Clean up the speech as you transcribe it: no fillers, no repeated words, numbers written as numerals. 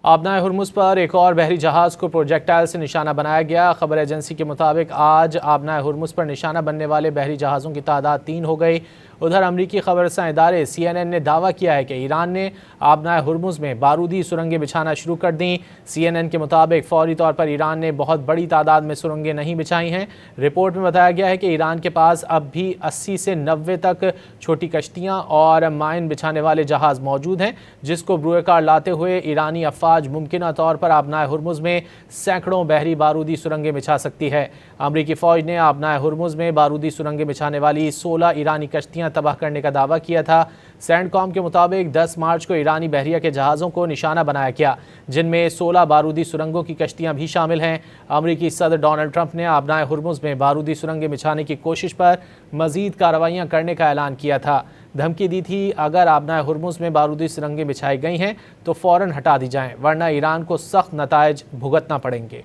आबनाए Hormuz पर एक और बहरी जहाज़ को प्रोजेक्टाइल से निशाना बनाया गया। खबर एजेंसी के मुताबिक आज आबनाए हुर्मुज़ पर निशाना बनने वाले बहरी जहाज़ों की तादाद 3 हो गई। उधर अमरीकी खबरसां इदारे CNN ने दावा किया है कि ईरान ने आबनाए हुर्मुज़ में बारूदी सुरंगें बिछाना शुरू कर दी। CNN के मुताबिक फौरी तौर पर ईरान ने बहुत बड़ी तादाद में सुरंगें नहीं बिछाई हैं। रिपोर्ट में बताया गया है कि ईरान के पास अब भी 80 से 90 तक छोटी कश्तियाँ और माइन बिछाने वाले जहाज़ मौजूद हैं, जिसको बुएकार लाते हुए ईरानी अफवाज मुमकिन तौर पर आबनाए हुर्मुज़ में सैकड़ों बहरी बारूदी सुरंगें बिछा सकती है। अमरीकी फ़ौज ने आबनाए हुर्मुज़ में बारूदी सुरंगें बिछाने वाली 16 ईरानी कश्तियाँ तबाह करने का दावा किया था। सैंडकॉम के मुताबिक 10 मार्च को ईरानी बहरिया के जहाज़ों को निशाना बनाया गया, जिनमें 16 बारूदी सुरंगों की कश्तियां भी शामिल हैं। अमरीकी सदर डोनाल्ड ट्रंप ने आबनाए हुर्मुज़ में बारूदी सुरंगें बिछाने की कोशिश पर मजीद कार्रवाइयां करने का ऐलान किया था। धमकी दी थी अगर आबनाए हुर्मुज़ में बारूदी सुरंगें बिछाई गई हैं तो फ़ौरन हटा दी जाएं, वरना ईरान को सख्त नताइज भुगतना पड़ेंगे।